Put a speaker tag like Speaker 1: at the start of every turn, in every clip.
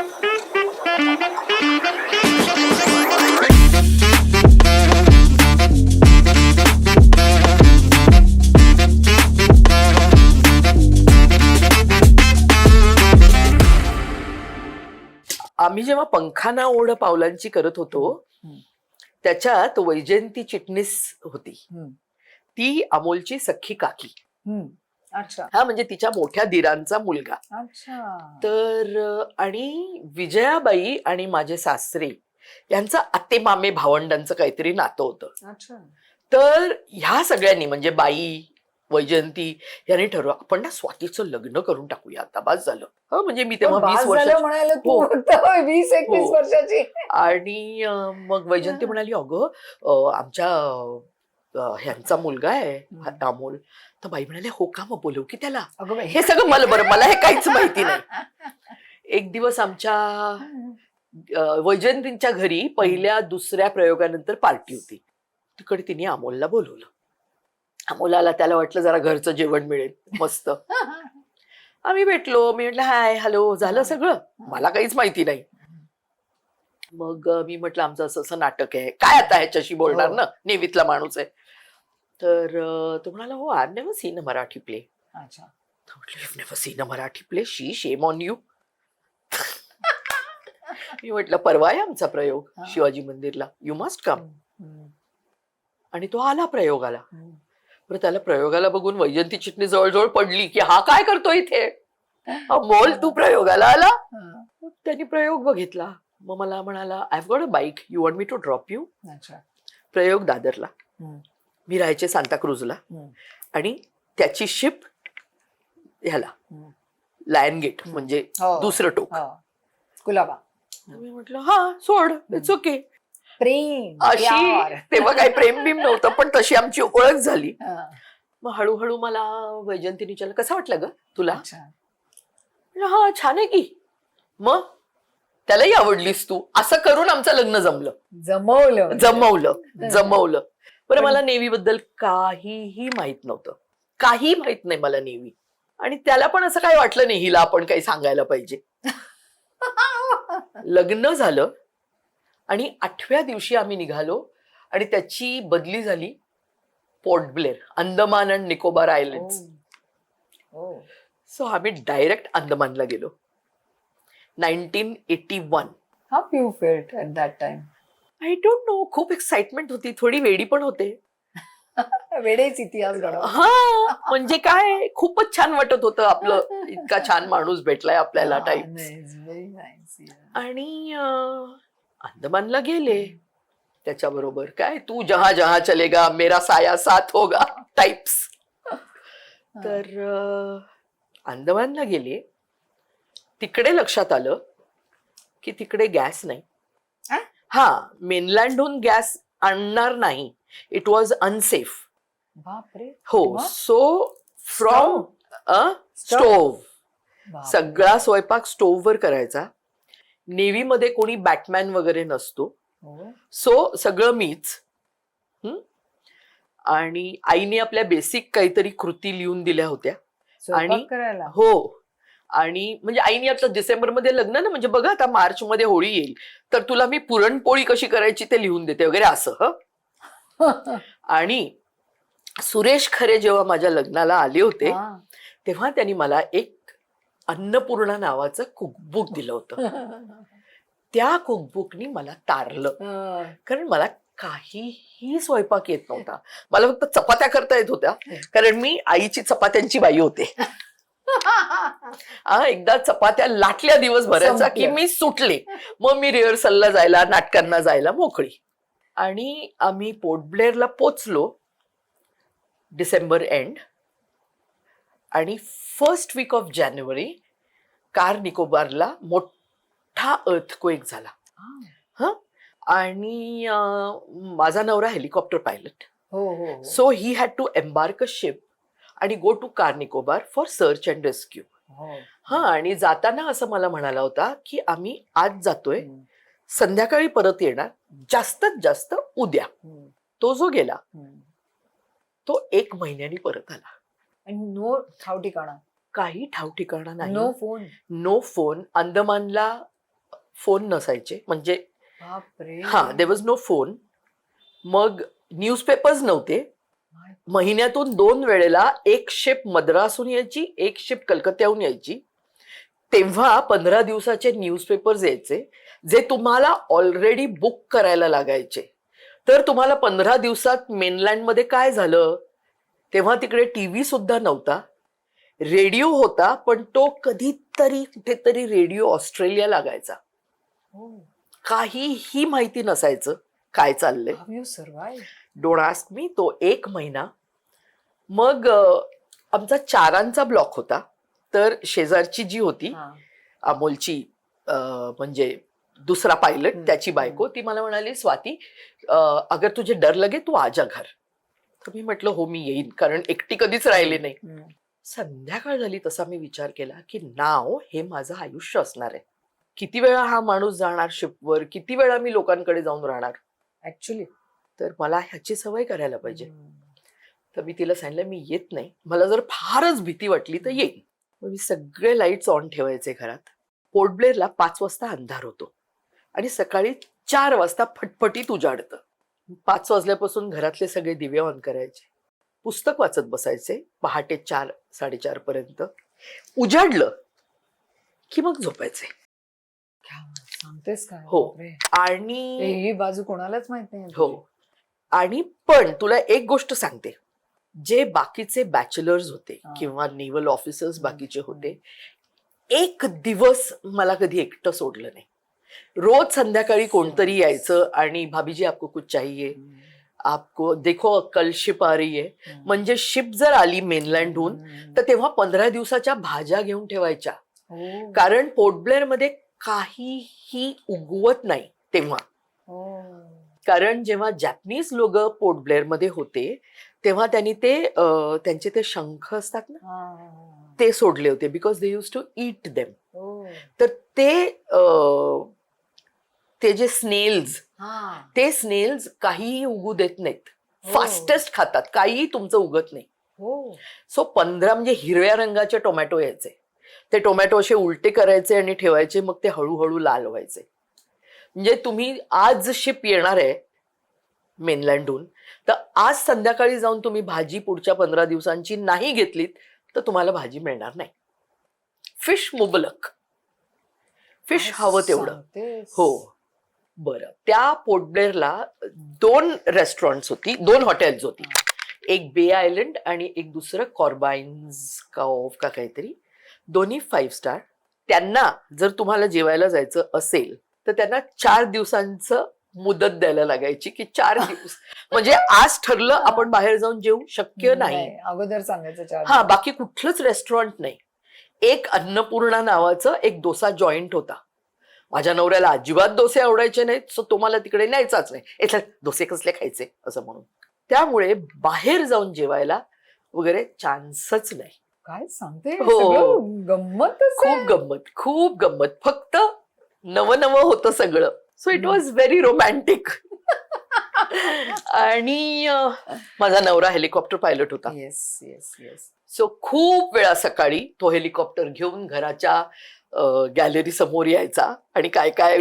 Speaker 1: आम्ही जेव्हा पंखाना ओढ पावलांची करत होतो त्याच्यात वैजयंती चिटणीस होती. ती अमोलची सख्खी काकी.
Speaker 2: अच्छा.
Speaker 1: हा म्हणजे तिच्या मोठ्या दिरांचा मुलगा.
Speaker 2: अच्छा.
Speaker 1: तर आणि विजयाबाई आणि माझे सासरे यांचं आते मामे भावंडांचं काहीतरी नातं होतं.
Speaker 2: अच्छा.
Speaker 1: तर ह्या सगळ्यांनी म्हणजे बाई वैजयंती यांनी ठरवलं आपण ना स्वातीचं लग्न करून टाकूया आता बास झालं. म्हणजे मी तेव्हा 20 वर्ष
Speaker 2: म्हणायला तू 20-21 वर्षाची.
Speaker 1: आणि मग वैजयंती म्हणाली अगं आमच्या ह्यांचा मुलगा आहे अमोल. तर बाई म्हणाले हो का मग बोलवू की त्याला. हे सगळं मला बरं मला हे काहीच माहिती नाही. एक दिवस आमच्या वैजयंतींच्या घरी पहिल्या दुसऱ्या प्रयोगानंतर पार्टी होती. तिकडे तिने अमोलला बोलवलं. अमोलाला त्याला वाटलं जरा घरचं जेवण मिळेल मस्त. आम्ही भेटलो. मी म्हटलं हाय हॅलो झालं सगळं. मला काहीच माहिती नाही. मग मी म्हटलं आमचं असं असं नाटक आहे काय आता ह्याच्याशी बोलणार ना नेव्हीतला माणूस आहे. तर तो म्हणाला हो I never seen a Marathi play.
Speaker 2: अच्छा.
Speaker 1: म्हटलं you never seen a Marathi play she shame on you. मी म्हटलं परवा आहे आमचा प्रयोग शिवाजी मंदिरला यू मस्ट कम. आणि तो आला प्रयोगाला. बरं त्याला प्रयोगाला बघून वैजयंती चिटणी जवळजवळ पडली की हा काय करतो इथे. अमोल तू प्रयोगाला आला. त्यांनी प्रयोग बघितला. मग मला म्हणाला I have got a bike you want me to drop you. प्रयोग दादरला. मी राहायचे सांताक्रूजला. आणि त्याची शिप ह्याला लायन गेट म्हणजे दुसरं टोक
Speaker 2: कुलाबा.
Speaker 1: मी म्हटलं हा सोड इट्स ओके.
Speaker 2: प्रेम
Speaker 1: अशी तेव्हा काही प्रेम बिम नव्हतं पण तशी आमची ओळख झाली. मग हळूहळू मला वैजयंतीने विचारलं कसं वाटलं ग तुला. हा छान आहे की. मग त्यालाही आवडलीस तू. असं करून आमचं लग्न जमवलं. बरं मला नेव्ही बद्दल काहीही माहित नव्हतं. काही माहित नाही मला नेव्ही. आणि त्याला पण असं काही वाटलं नाही हिला आपण काही सांगायला पाहिजे. लग्न झालं आणि 8व्या दिवशी आम्ही निघालो आणि त्याची बदली झाली port Blair Andaman and Nicobar islands. So आम्ही डायरेक्ट अंदमानला गेलो 1981.
Speaker 2: How you felt at that time?
Speaker 1: I don't know. खूप एक्साइटमेंट होती. थोडी वेडी पण होते.
Speaker 2: वेडेच इतिहास घडवला.
Speaker 1: हा म्हणजे काय खूपच छान वाटत होतं आपलं इतका छान माणूस भेटलाय आपल्याला टाईप. आणि अंदमानला गेले त्याच्याबरोबर काय तू जहा जहा चलेगा मेरा साया साथ होगा टाइप्स. तर अंदमानला गेले. तिकडे लक्षात आलं की तिकडे गॅस नाही. हा मेनलँडहून गॅस आणणार नाही. It was unsafe. हो. सो फ्रॉम स्टोव्ह सगळा स्वयंपाक स्टोव्हवर करायचा. नेव्हीमध्ये कोणी बॅटमॅन वगैरे नसतो. सो सगळं मीच. आणि आईने आपल्या बेसिक काहीतरी कृती लिहून दिल्या होत्या. आणि हो आणि म्हणजे आईने आपलं डिसेंबरमध्ये लग्न ना म्हणजे बघा आता मार्च मध्ये होळी येईल तर तुला मी पुरणपोळी कशी करायची ते लिहून देते वगैरे असं. आणि सुरेश खरे जेव्हा माझ्या लग्नाला आले होते तेव्हा त्यांनी मला एक अन्नपूर्णा नावाचं कुकबुक दिलं होतं. त्या कुकबुकनी मला तारलं. कारण मला काहीही स्वयंपाक येत नव्हता. मला फक्त चपात्या करता येत होत्या कारण मी आईची चपात्यांची बाई होते. एकदा चपात्या लाटल्या दिवसभराचा की मी सुटले. मग मी रिहर्सलला जायला नाटकांना जायला मोकळी. आणि आम्ही पोर्ट ब्लेअरला पोचलो डिसेंबर एंड. आणि फर्स्ट वीक ऑफ जानेवारी कार निकोबारला मोठा अर्थक्वेक झाला. आणि माझा नवरा helicopter pilot. So he had to embark a ship आणि go to Car Nicobar for search and rescue. आणि जाताना असं मला म्हणाला होता की आम्ही आज जातोय संध्याकाळी परत येणार जास्तीत जास्त उद्या. तो जो गेला तो 1 महिन्यानी परत आला.
Speaker 2: नो ठाव ठिकाणा
Speaker 1: काही ठाव ठिकाणा नाही.
Speaker 2: No phone.
Speaker 1: No phone. अंदमानला फोन नसायचे, म्हणजे
Speaker 2: बापरे.
Speaker 1: हा देर वॉज नो फोन. मग न्यूजपेपर्स नव्हते. महिन्यातून 2 वेळेला एक शिप मद्रासहून यायची, एक शिप कलकत्त्याहून यायची. तेव्हा 15 दिवसाचे न्यूजपेपर्स यायचे, जे तुम्हाला ऑलरेडी बुक करायला लागायचे. तर तुम्हाला 15 दिवसात मेनलँडमध्ये काय झालं, तेव्हा तिकडे टीव्ही सुद्धा नव्हता. रेडिओ होता, पण तो कधीतरी कुठेतरी रेडिओ ऑस्ट्रेलिया लागायचा. काहीही माहिती नसायचं काय चाललंय.
Speaker 2: How you survived?
Speaker 1: Don't ask me. तो 1 महिना. मग आमचा 4 ब्लॉक होता. तर शेजारची जी होती अमोलची, म्हणजे दुसरा पायलट, त्याची बायको, ती मला म्हणाली, स्वाती अगर तुझे डर लगे तू आजा घर. तर मी म्हटलं हो मी येईन, कारण एकटी कधीच राहिले नाही. संध्याकाळ झाली तसा मी विचार केला की नाव हे माझं आयुष्य असणार आहे. किती वेळा हा माणूस जाणार शिपवर, किती वेळा मी लोकांकडे जाऊन राहणार.
Speaker 2: ऍक्च्युली
Speaker 1: तर मला ह्याची सवय करायला पाहिजे. तर मी तिला सांगितलं मी येत नाही, मला जर फारच भीती वाटली तर येईन. मग मी सगळे लाईट्स ऑन ठेवायचे घरात. पोर्ट ब्लेअरला 5 वाजता अंधार होतो आणि सकाळी 4 वाजता फटफटीत उजाडतं. 5 वाजल्यापासून घरातले सगळे दिवे ऑन करायचे, पुस्तक वाचत बसायचे पहाटे 4-4:30 पर्यंत. उजाडलं की मग झोपायचे.
Speaker 2: सांगतेस काय.
Speaker 1: हो.
Speaker 2: बापरे.
Speaker 1: आणि
Speaker 2: ही बाजू कोणालाच माहित नाही.
Speaker 1: हो. आणि पण तुला एक गोष्ट सांगते, जे बाकीचे बॅचलर्स होते किंवा नेव्हल ऑफिसर्स बाकीचे होते, एक दिवस मला कधी एकटं सोडलं नाही. रोज संध्याकाळी कोणतरी यायचं आणि भाभीजी आपको कुछ चाहिए, आपको देखो कल शिप आ रही है. म्हणजे शिप जर आली मेनलँडहून तर तेव्हा 15 दिवसाच्या भाज्या घेऊन ठेवायच्या, कारण पोर्ट ब्लेअर मध्ये काहीही उगवत नाही तेव्हा. कारण जेव्हा जॅपनीज लोक पोर्ट ब्लेअर मध्ये होते तेव्हा त्यांनी त्यांचे ते शंख असतात ना, ते सोडले होते, because they use to eat them. तर ते जे स्नेल्स, ते स्नेल्स काहीही उगू देत नाहीत, फास्टेस्ट खातात, काहीही तुमचं उगत नाही. सो 15 म्हणजे हिरव्या रंगाचे टोमॅटो यायचे, ते टोमॅटो असे उलटे करायचे आणि ठेवायचे, मग ते हळूहळू लाल व्हायचे. म्हणजे तुम्ही आज शिप येणार आहे मेनलँडहून, तर आज संध्याकाळी जाऊन तुम्ही भाजी पुढच्या 15 दिवसांची नाही घेतलीत तर तुम्हाला भाजी मिळणार नाही. फिश मुबलक, फिश हवं तेवढं. हो. बरं, त्या पोर्ट ब्लेअरला 2 रेस्टॉरंट्स होती, 2 हॉटेल्स होती. एक बे आयलंड आणि एक दुसरं कॉर्बाइन्स कॉफ का काहीतरी, दोन्ही 5 स्टार. त्यांना जर तुम्हाला जेवायला जायचं असेल तर त्यांना 4 दिवसांचं मुदत द्यायला लागायची, की 4 दिवस म्हणजे आज ठरलं आपण बाहेर जाऊन जेऊ, शक्य नाही.
Speaker 2: अगोदर सांगायचं.
Speaker 1: हा, बाकी कुठलंच रेस्टॉरंट नाही. एक अन्नपूर्णा नावाचं एक डोसा जॉईंट होता. माझ्या नवऱ्याला अजिबात डोसे आवडायचे नाहीत, सो तो मला तिकडे न्यायचाच नाही. इथले डोसे कसले खायचे असं म्हणून. त्यामुळे बाहेर जाऊन जेवायला वगैरे चान्सच नाही.
Speaker 2: काय सांगते.
Speaker 1: हो.
Speaker 2: गंमत,
Speaker 1: खूप गंमत. फक्त नवं होतं सगळं. So it was very romantic. आणि माझा नवरा हेलिकॉप्टर पायलट होता.
Speaker 2: Yes yes yes.
Speaker 1: सो खूप वेळा सकाळी तो हेलिकॉप्टर घेऊन घराच्या गॅलरी समोर यायचा आणि काय काय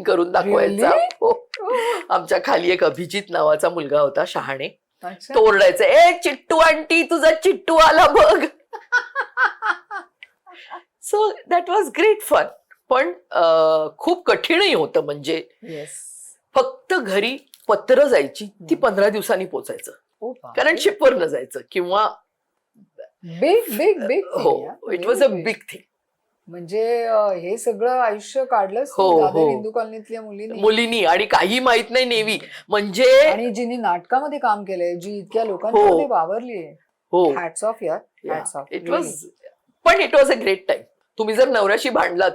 Speaker 1: करून दाखवायचा. आमच्या खाली एक अभिजित नावाचा मुलगा होता, शहाणे. तो ओरडायचा, ए चिट्टू आंटी, तुझा चिट्टू आला बघ. So that was great fun. पण खूप कठीणही होतं. म्हणजे फक्त घरी पत्र जायची, ती 15 दिवसांनी पोचायचं, कारण शिपवर न जायचं किंवा
Speaker 2: बिग
Speaker 1: हो, it was a big thing.
Speaker 2: म्हणजे हे सगळं आयुष्य काढलं हिंदू कॉलनीतल्या
Speaker 1: मुलींनी, आणि काही माहित नाही नेव्ही म्हणजे.
Speaker 2: आणि जिनी नाटकामध्ये काम केलंय, जी इतक्या लोकांमध्ये वावरली आहे.
Speaker 1: हो,
Speaker 2: हॅट्स ऑफ यार, hats off.
Speaker 1: It was a great time. तुम्ही जर नवऱ्याशी भांडलात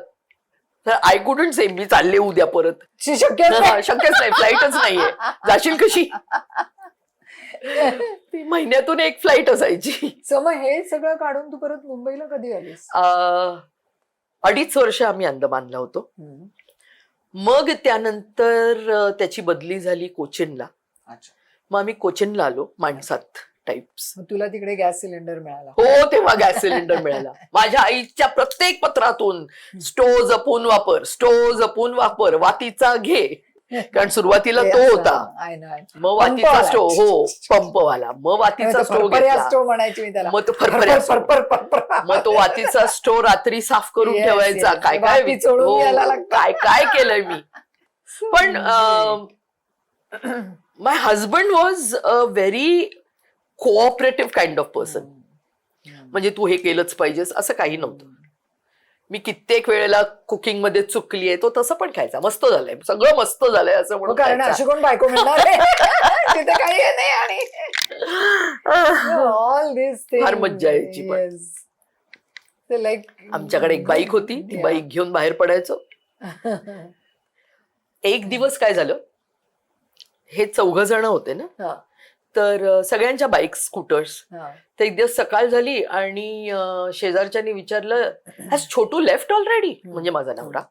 Speaker 1: तर आय कुडंट से मी चालले उद्या परत, शक्यच नाही, फ्लाईटच नाहीये, जाशील कशी. महिन्यातून एक फ्लाईट असायची.
Speaker 2: मग हे सगळं काढून तू परत मुंबईला कधी आलीस?
Speaker 1: 2.5 वर्ष आम्ही अंदमानला होतो. मग त्यानंतर त्याची बदली झाली कोचिनला. मग आम्ही कोचिनला आलो माणसात टाइप्स.
Speaker 2: तुला तिकडे गॅस सिलेंडर मिळाला?
Speaker 1: हो, तेव्हा गॅस सिलेंडर मिळाला. माझ्या आईच्या प्रत्येक पत्रातून स्टोव जपून वापर, स्टोव जपून वापर, वातीचा घे. कारण सुरुवातीला तो होता. मग वातीचा स्टोव, हो, पंपवाला. मग वातीचा स्टोव घेतला.
Speaker 2: स्टोव म्हणायची मी त्याला.
Speaker 1: मग तो फरफऱ्या स्टोव. मग तो वातीचा स्टोव रात्री साफ करून
Speaker 2: Yes,
Speaker 1: ठेवायचा.
Speaker 2: yes.
Speaker 1: काय
Speaker 2: वाती चोळून घ्यायला
Speaker 1: हो,
Speaker 2: लागतं.
Speaker 1: काय काय केलंय मी. पण my husband was a very cooperative kind of person. म्हणजे तू हे केलंच पाहिजेस असं काही नव्हतं. मी कित्येक वेळेला कुकिंग मध्ये चुकलीये, तो तसं पण खायचा. मस्त झालंय, सगळं मस्त झालंय असं म्हणून
Speaker 2: कारण
Speaker 1: खायचा.
Speaker 2: अशी कोण बायको मिळणार आहे? तिथे काही हे नाही. आणि ऑल दिस
Speaker 1: फार मज्जा यायची पण.
Speaker 2: लाईक
Speaker 1: आमच्याकडे एक बाईक होती, ती बाईक घेऊन बाहेर पडायचो. एक दिवस काय झालं, हे 4 जण होते ना, तर सगळ्यांच्या बाईक, स्कूटर्स. तर एक दिवस सकाळ झाली आणि शेजारच्यानी विचारलं, हॅज छोटू लेफ्ट ऑलरेडी? म्हणजे माझा नवरा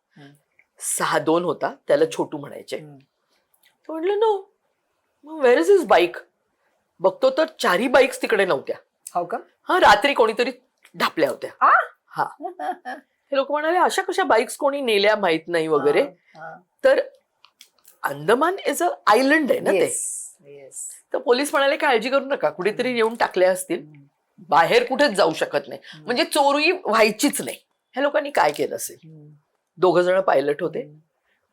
Speaker 1: 6'2" होता, त्याला छोटू म्हणायचे. तो म्हटलं नो. मग वेअर इज हिज बाईक? बघतो तर 4ही बाईक्स तिकडे नव्हत्या.
Speaker 2: हो का?
Speaker 1: हा, रात्री कोणीतरी ढापल्या होत्या. हा, हे लोक म्हणाले अशा कशा बाईक्स कोणी नेल्या माहित नाही वगैरे. तर अंदमान इज अ आयलंड आहे ना ते. तर पोलीस म्हणाले काळजी करू नका, कुठेतरी येऊन टाकल्या असतील, बाहेर कुठेच जाऊ शकत नाही, म्हणजे चोरी व्हायचीच नाही. ह्या लोकांनी काय केलं असेल. 2 जण पायलट होते,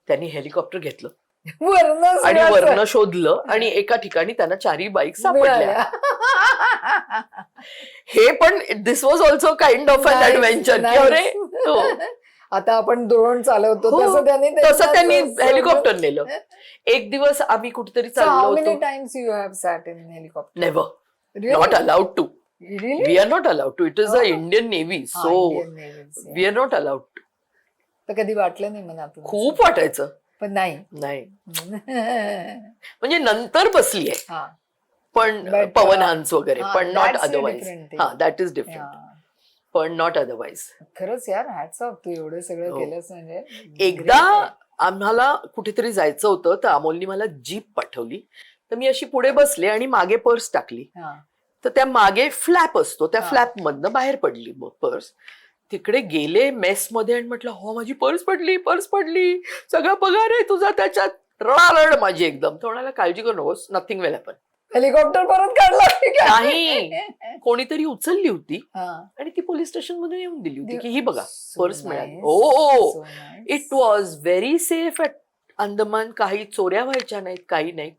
Speaker 1: त्यांनी हेलिकॉप्टर घेतलं आणि वरनं शोधलं आणि एका ठिकाणी त्यांना 4ही बाईक सापडल्या. हे पण this was also kind of an adventure की अरे
Speaker 2: आता आपण ड्रोन चालवतो
Speaker 1: तसं त्यांनी हेलिकॉप्टर नेलं. एक दिवस आम्ही कुठेतरी चाललो होतो.
Speaker 2: Times you have sat in helicopter?
Speaker 1: Never. Not allowed to. We are not allowed to. It is a Indian navy, so we are not allowed.
Speaker 2: तर कधी वाटलं नाही मला?
Speaker 1: खूप वाटायचं
Speaker 2: पण नाही.
Speaker 1: म्हणजे नंतर बसली आहे पण पवन हंस वगैरे, पण नॉट अदरवाईज. हा, दॅट इज डिफरंट, पण नॉट अदरवाईज.
Speaker 2: खरंच यार, हॅट्स ऑफ, तू एवढं सगळं केलंस. म्हणजे
Speaker 1: एकदा आम्हाला कुठेतरी जायचं होतं, तर अमोलनी मला जीप पाठवली. तर मी अशी पुढे बसले आणि मागे पर्स टाकली. तर त्या मागे फ्लॅप असतो, त्या फ्लॅप मधनं बाहेर पडली पर्स. तिकडे गेले मेस मध्ये आणि म्हटलं हो माझी पर्स पडली, सगळा पगार आहे तुझा त्याच्यात. रडारड माझी एकदम. तो म्हणाला काळजी करू नकोस, नथिंग विल हॅपन.
Speaker 2: हेलिकॉप्टर परत काढला
Speaker 1: नाही, कोणीतरी उचलली होती आणि ती पोलीस स्टेशन मध्ये येऊन दिली होती की ही बघा पर्स मिळाली. हो, it was very safe at Andaman. काही चोऱ्या व्हायच्या नाहीत, काही नाही.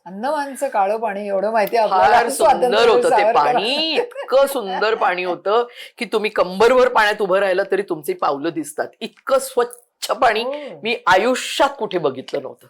Speaker 2: अंदमानचं काळं पाणी एवढं माहिती
Speaker 1: फार सुंदर होतं ते पाणी. इतकं सुंदर पाणी होतं की तुम्ही कंबरभर पाण्यात उभं राहिलं तरी तुमची पावलं दिसतात. इतकं स्वच्छ पाणी मी आयुष्यात कुठे बघितलं नव्हतं.